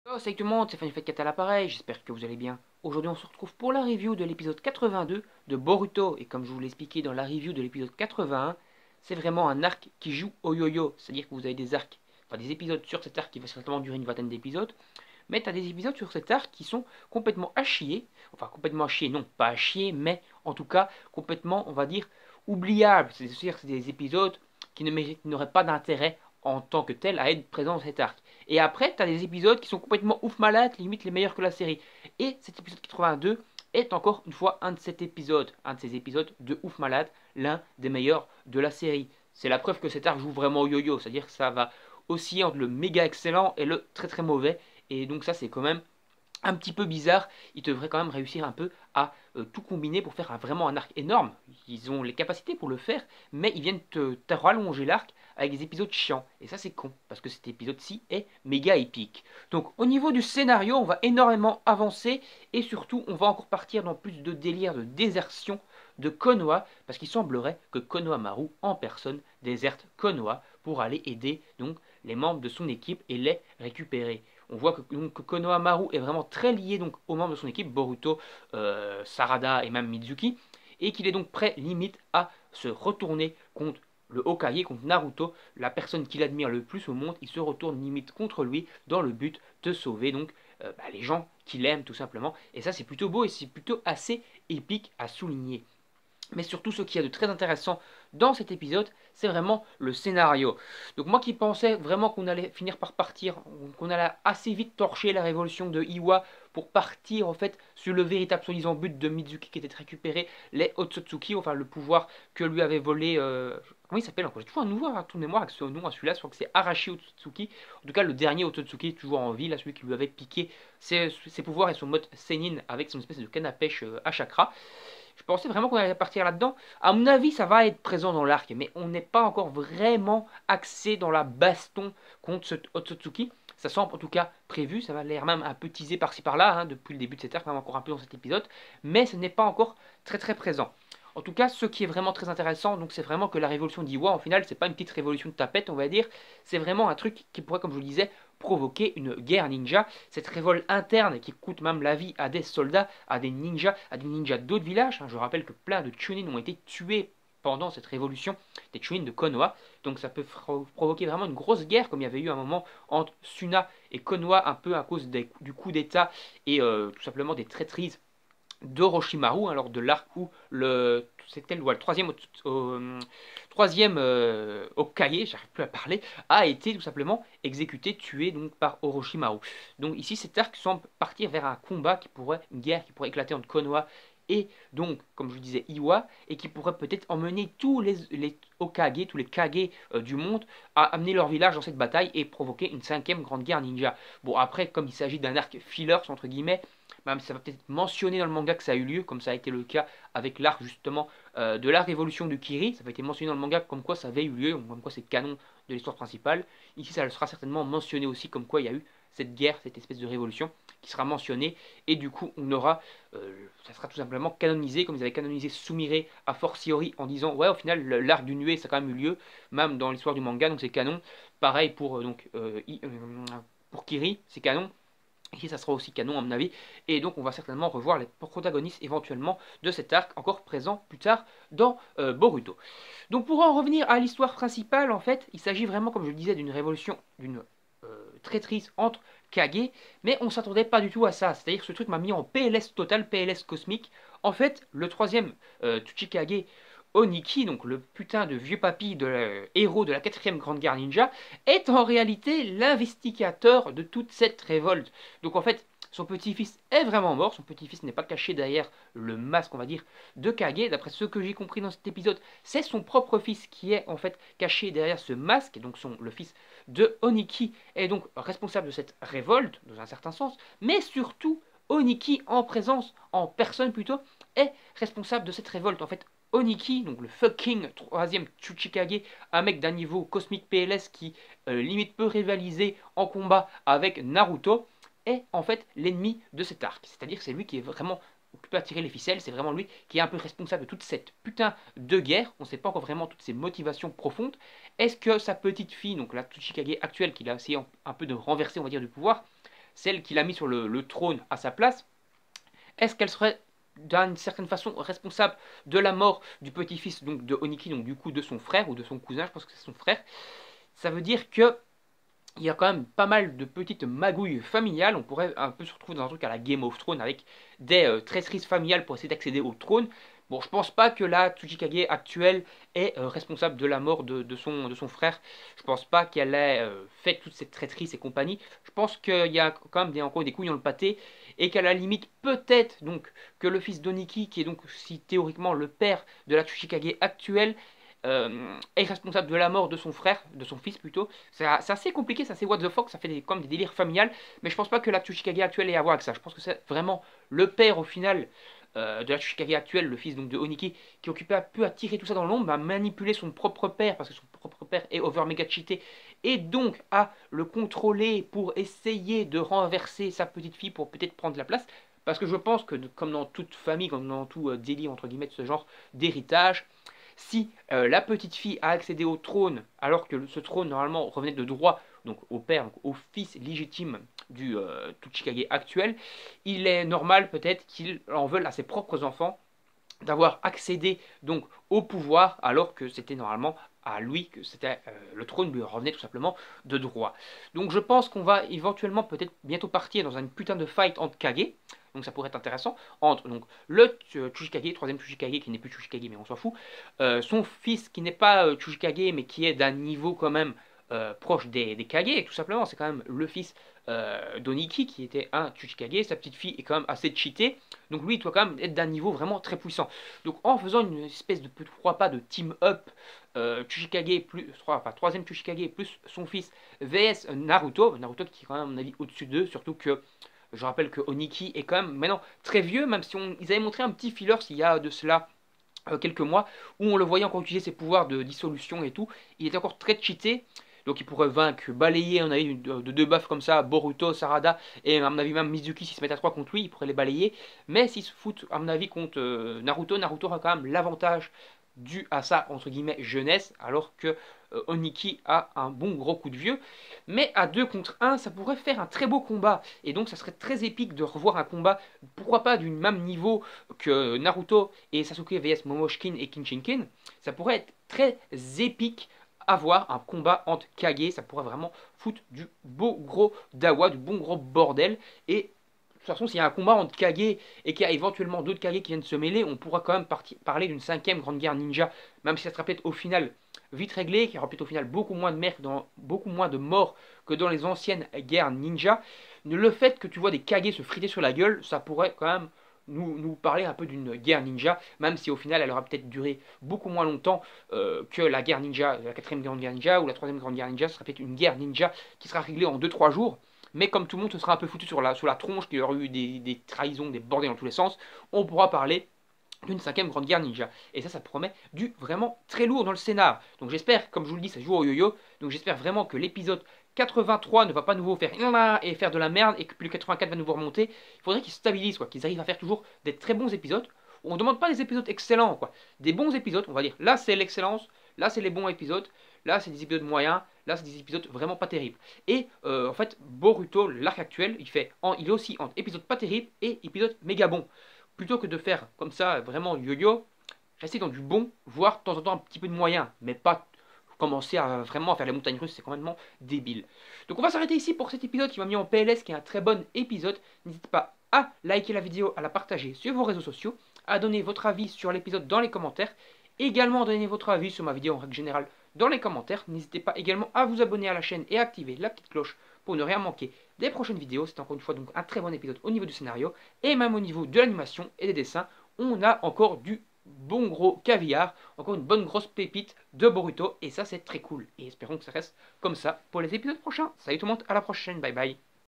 Oh, salut tout le monde, c'est Fanny Fat à l'appareil, j'espère que vous allez bien. Aujourd'hui on se retrouve pour la review de l'épisode 82 de Boruto, et comme je vous l'ai expliqué dans la review de l'épisode 81, c'est vraiment un arc qui joue au yo-yo, c'est-à-dire que vous avez des arcs, enfin des épisodes sur cet arc qui va certainement durer une vingtaine d'épisodes, mais tu as des épisodes sur cet arc qui sont complètement à chier, enfin complètement à chier, non, pas à chier, mais en tout cas complètement, on va dire, oubliables, c'est-à-dire que c'est des épisodes qui n'auraient pas d'intérêt en tant que tel à être présents dans cet arc. Et après, tu as des épisodes qui sont complètement ouf malades, limite les meilleurs que la série. Et cet épisode 82 est encore une fois un de ces épisodes de ouf malade, l'un des meilleurs de la série. C'est la preuve que cet arc joue vraiment au yo-yo, c'est-à-dire que ça va osciller entre le méga excellent et le très très mauvais. Et donc ça c'est quand même un petit peu bizarre, ils devraient quand même réussir un peu à tout combiner pour faire vraiment un arc énorme. Ils ont les capacités pour le faire, mais ils viennent te rallonger l'arc avec des épisodes chiants. Et ça c'est con, parce que cet épisode-ci est méga épique. Donc au niveau du scénario, on va énormément avancer, et surtout on va encore partir dans plus de délire de désertion de Konoha, parce qu'il semblerait que Konohamaru en personne déserte Konoha pour aller aider donc les membres de son équipe et les récupérer. On voit que Konohamaru est vraiment très lié donc aux membres de son équipe, Boruto, Sarada et même Mizuki, et qu'il est donc prêt limite à se retourner contre le Hokage, contre Naruto, la personne qu'il admire le plus au monde. Il se retourne limite contre lui dans le but de sauver donc les gens qu'il aime tout simplement. Et ça c'est plutôt beau et c'est plutôt assez épique à souligner. Mais surtout, ce qu'il y a de très intéressant dans cet épisode, c'est vraiment le scénario. Donc moi qui pensais vraiment qu'on allait finir par partir, qu'on allait assez vite torcher la révolution de Iwa pour partir en fait sur le véritable soi-disant but de Mizuki qui était de récupérer les Otsutsuki, enfin le pouvoir que lui avait volé... comment il s'appelle encore? J'ai toujours un nouveau tout mémoire avec ce nom à celui-là, je crois que c'est Arashi Otsutsuki. En tout cas, le dernier Otsutsuki est toujours en vie, là, celui qui lui avait piqué ses pouvoirs et son mode Senin avec son espèce de canne à pêche à chakra. Je pensais vraiment qu'on allait partir là-dedans. À mon avis, ça va être présent dans l'arc, mais on n'est pas encore vraiment axé dans la baston contre ce Otsutsuki. Ça semble en tout cas prévu, ça va l'air même un peu teasé par-ci par-là, hein, depuis le début de cet arc, même encore un peu dans cet épisode, mais ce n'est pas encore très très présent. En tout cas, ce qui est vraiment très intéressant, donc c'est vraiment que la révolution d'Iwa, en final, c'est pas une petite révolution de tapette, on va dire, c'est vraiment un truc qui pourrait, comme je vous le disais, provoquer une guerre ninja, cette révolte interne qui coûte même la vie à des soldats, à des ninjas d'autres villages. Je rappelle que plein de Chunin ont été tués pendant cette révolution des Chunin de Konoha. Donc ça peut provoquer vraiment une grosse guerre, comme il y avait eu un moment entre Suna et Konoha, un peu à cause du coup d'état et tout simplement des traîtrises d'Orochimaru, hein, lors de l'arc où c'était le troisième, troisième Hokage, j'arrive plus à parler, a été tout simplement exécuté, tué donc par Orochimaru. Donc ici cet arc semble partir vers un combat une guerre qui pourrait éclater entre Konoha et donc, comme je disais, Iwa, et qui pourrait peut-être emmener tous les Hokage, tous les Kage du monde, à amener leur village dans cette bataille et provoquer une cinquième grande guerre ninja. Bon, après, comme il s'agit d'un arc filler, entre guillemets, même ça va peut-être mentionner dans le manga que ça a eu lieu, comme ça a été le cas avec l'arc justement de la révolution du Kiri. Ça va être mentionné dans le manga comme quoi ça avait eu lieu, comme quoi c'est canon de l'histoire principale. Ici, ça sera certainement mentionné aussi comme quoi il y a eu cette guerre, cette espèce de révolution qui sera mentionnée. Et du coup, on aura, ça sera tout simplement canonisé, comme ils avaient canonisé Sumire a fortiori en disant ouais, au final, l'arc du nuée, ça a quand même eu lieu, même dans l'histoire du manga, donc c'est canon. Pareil pour, pour Kiri, c'est canon. Ici, ça sera aussi canon à mon avis. Et donc, on va certainement revoir les protagonistes éventuellement de cet arc, encore présent plus tard dans Boruto. Donc, pour en revenir à l'histoire principale, en fait, il s'agit vraiment, comme je le disais, d'une révolution, d'une traîtrise entre Kage, mais on s'attendait pas du tout à ça. C'est-à-dire que ce truc m'a mis en PLS total, PLS cosmique. En fait, le troisième Tsuchikage Oniki, donc le putain de vieux papy de héros de la quatrième grande guerre ninja, est en réalité l'investigateur de toute cette révolte. Donc en fait, son petit-fils est vraiment mort, son petit-fils n'est pas caché derrière le masque, on va dire, de Kage. D'après ce que j'ai compris dans cet épisode, c'est son propre fils qui est en fait caché derrière ce masque, donc le fils de Oniki est donc responsable de cette révolte, dans un certain sens, mais surtout, Oniki en présence, en personne plutôt, est responsable de cette révolte. En fait, Oniki, donc le fucking troisième Tsuchikage, un mec d'un niveau cosmique PLS qui limite peut rivaliser en combat avec Naruto, est en fait l'ennemi de cet arc. C'est-à-dire que c'est lui qui est vraiment occupé à tirer les ficelles, c'est vraiment lui qui est un peu responsable de toute cette putain de guerre. On ne sait pas encore vraiment toutes ses motivations profondes. Est-ce que sa petite fille, donc la Tsuchikage actuelle, qu'il a essayé un peu de renverser, on va dire, du pouvoir, celle qu'il a mis sur le trône à sa place, est-ce qu'elle serait d'une certaine façon responsable de la mort du petit-fils donc de Oniki, donc du coup de son frère ou de son cousin, je pense que c'est son frère. Ça veut dire que il y a quand même pas mal de petites magouilles familiales. On pourrait un peu se retrouver dans un truc à la Game of Thrones avec des traîtrises familiales pour essayer d'accéder au trône. Bon, je pense pas que la Tsuchikage actuelle est responsable de la mort de son frère. Je pense pas qu'elle ait fait toute cette traîtrise et compagnie. Je pense qu'il y a quand même encore des couilles dans le pâté et qu'à la limite, peut-être donc que le fils d'Oniki, qui est donc si théoriquement le père de la Tsuchikage actuelle, est responsable de la mort de son frère, de son fils plutôt. C'est assez compliqué, c'est assez what the fuck, ça fait comme des délires familiales, mais je pense pas que la Tsuchikage actuelle ait à voir avec ça. Je pense que c'est vraiment le père au final de la Tsuchikage actuelle, le fils donc de Oniki, qui est occupé un peu à tirer tout ça dans l'ombre, à manipuler son propre père, parce que son propre père est over méga cheaté, et donc à le contrôler pour essayer de renverser sa petite fille pour peut-être prendre la place. Parce que je pense que, comme dans toute famille, comme dans tout délire entre guillemets de ce genre d'héritage, si la petite fille a accédé au trône, alors que ce trône normalement revenait de droit, donc au père, donc au fils légitime du Tsuchikage actuel, il est normal peut-être qu'il en veuille à ses propres enfants d'avoir accédé donc au pouvoir, alors que c'était normalement à lui que c'était le trône lui revenait tout simplement de droit. Donc je pense qu'on va éventuellement peut-être bientôt partir dans une putain de fight entre Kage. Donc ça pourrait être intéressant entre donc le Tsuchikage, troisième Tsuchikage qui n'est plus Tsuchikage mais on s'en fout, son fils qui n'est pas Tsuchikage mais qui est d'un niveau quand même proche des Kage, tout simplement. C'est quand même le fils d'Oniki qui était un Tsuchikage. Sa petite fille est quand même assez cheatée. Donc lui, il doit quand même être d'un niveau vraiment très puissant. Donc en faisant une espèce de, pourquoi pas, de team-up Tsuchikage plus, enfin troisième Tsuchikage plus son fils vs Naruto. Naruto qui est quand même à mon avis au-dessus d'eux, surtout que je rappelle que Oniki est quand même maintenant très vieux, même si ils avaient montré un petit filler s'il y a de cela quelques mois, où on le voyait encore utiliser ses pouvoirs de dissolution et tout. Il était encore très cheaté. Donc il pourrait vaincre, balayer, on a eu de deux buffs comme ça, Boruto, Sarada, et à mon avis même Mizuki, s'ils se mettent à 3 contre lui, il pourrait les balayer. Mais s'ils se foutent, à mon avis, contre Naruto, Naruto aura quand même l'avantage dû à sa, entre guillemets, jeunesse, alors que Oniki a un bon gros coup de vieux. Mais à 2 contre 1, ça pourrait faire un très beau combat. Et donc ça serait très épique de revoir un combat, pourquoi pas du même niveau que Naruto et Sasuke vs Momoshkin et Kinshinken. Ça pourrait être très épique avoir un combat entre Kage, ça pourrait vraiment foutre du beau gros dawa, du bon gros bordel. Et de toute façon, s'il y a un combat entre Kage et qu'il y a éventuellement d'autres Kage qui viennent se mêler, on pourra quand même parler d'une 5e grande guerre ninja, même si ça sera peut-être au final vite réglé, qu'il y aura peut-être au final beaucoup moins de morts que dans les anciennes guerres ninja. Le fait que tu vois des Kage se friter sur la gueule, ça pourrait quand même nous parler un peu d'une guerre ninja, même si au final elle aura peut-être duré beaucoup moins longtemps que la guerre ninja, la 4e grande guerre ninja ou la 3e grande guerre ninja. Ce sera peut-être une guerre ninja qui sera réglée en 2-3 jours. Mais comme tout le monde se sera un peu foutu sur la tronche, qu'il y aura eu des trahisons, des bordels dans tous les sens, on pourra parler d'une 5e grande guerre ninja. Et ça promet du vraiment très lourd dans le scénar. Donc j'espère, comme je vous le dis, ça joue au yo-yo. Donc j'espère vraiment que l'épisode 83 ne va pas nouveau faire et faire de la merde et que plus le 84 va nouveau remonter. Il faudrait qu'ils se stabilisent, quoi, qu'ils arrivent à faire toujours des très bons épisodes. On ne demande pas des épisodes excellents, quoi. Des bons épisodes, on va dire. Là, c'est l'excellence. Là, c'est les bons épisodes. Là, c'est des épisodes moyens. Là, c'est des épisodes vraiment pas terribles. Et en fait, Boruto, l'arc actuel, il est aussi entre épisodes pas terribles et épisodes méga bons. Plutôt que de faire comme ça, vraiment yo-yo, rester dans du bon, voire de temps en temps un petit peu de moyen, mais pas commencer à vraiment à faire les montagnes russes, c'est complètement débile. Donc on va s'arrêter ici pour cet épisode qui m'a mis en PLS, qui est un très bon épisode. N'hésitez pas à liker la vidéo, à la partager sur vos réseaux sociaux, à donner votre avis sur l'épisode dans les commentaires, également à donner votre avis sur ma vidéo en règle générale dans les commentaires. N'hésitez pas également à vous abonner à la chaîne et à activer la petite cloche pour ne rien manquer des prochaines vidéos. C'est encore une fois donc un très bon épisode au niveau du scénario et même au niveau de l'animation et des dessins. On a encore du bon gros caviar, encore une bonne grosse pépite de Boruto et ça c'est très cool. Et espérons que ça reste comme ça pour les épisodes prochains. Salut tout le monde, à la prochaine, bye bye.